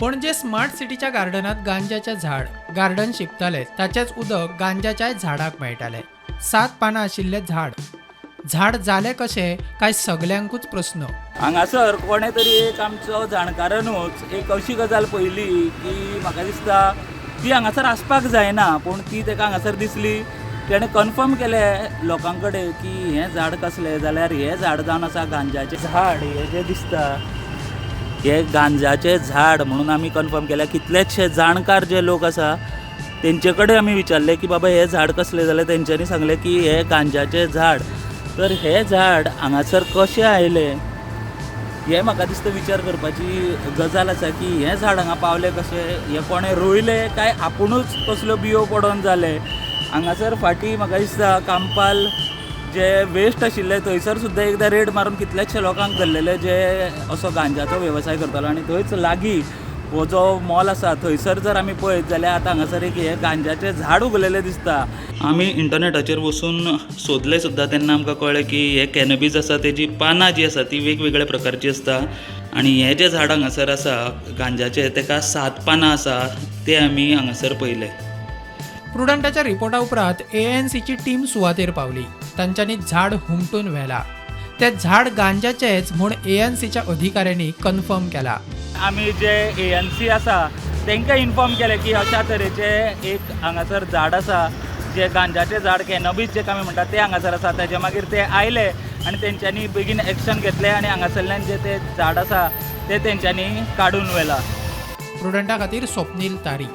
पणजे स्मार्ट सिटीच्या गार्डनात गांजाचे झाड गार्डन शिंपताले ताचेच उदक गांजाच्या झाडाक मेळटाले। 7 पानां आशिल्ले झाड जाले कशे काय सगल्यांकूच प्रस्न। हांगासर कोणे तरी एक आमचो जाणकारानूच एक अशी गजाल पयली की म्हाका दिसता ती हांगासर आसपाक जायना, पूण ती ताका हांगासर दिसली। तेणें कन्फर्म केलें लोकां कडेन की हें झाड कसलें, जाल्यार हें झाड जावन आसा गांजाचें झाड। हें जें दिसता हें गांजाचें झाड म्हणून आमी कन्फर्म केलें। कितलेशे जाणकार जे लोक आसा तेंचे कडेन आमी विचारलें की बाबा हें झाड कसलें, जाल्यार तेंच्यांनी सांगलें की हें गांजाचें झाड। तर हें झाड हांगासर कशें आयलें हें म्हाका दिसता विचार करपाची गजाल आसा की हें झाड हांगा पावलें कशें, हें कोणें रोयलें काय आपुणूच कसल्यो बियो पडोवन जालें। हांगासर फाटीं म्हाका दिसता कांपाल जे वेस्ट आशिल्ले थंयसर सुद्दां एकदां रेड मारून कितलेशे लोकांक धरलेले जे असो गांजाचो वेवसाय करतालो। आनी थंयच लागीं हो जो मॉल आसा थंयसर जर आमी पळयत जाल्यार आतां हांगासर एक हें गांजाचें झाड उगलेलें दिसता। आमी इंटरनेटाचेर वचून सोदलें सुद्दां तेन्ना आमकां कळ्ळें की हें कॅनबीस आसा तेजी पानां जी आसा ती वेगवेगळ्या प्रकारची आसता। आनी हें जें झाड हांगासर आसा गांजाचें तेका 7 पानां आसा ते आमी हांगासर पयले। प्रुडंटाच्या रिपोर्टा उपरांत ANC ची टीम सुवातेर पावली। तांच्यांनी झाड हुमटून व्हेला। ते झाड गांजाचेच म्हूण ANC च्या अधिकाऱ्यांनी कन्फर्म केला। आमी जे ANC आसा तांकां इन्फॉर्म केलें की अशा तरेचें एक हांगासर झाड आसा जे गांजाचें झाड कॅनबीस जेका आमी म्हणटात तें हांगासर आसा। ताचे मागीर ते आयले आनी तेंच्यांनी बेगीन एक्शन घेतलें आनी हांगासरल्यान जें तें झाड आसा तें तेंच्यांनी काडून व्हेलां। प्रुडंटा खातीर स्वप्नील तारी।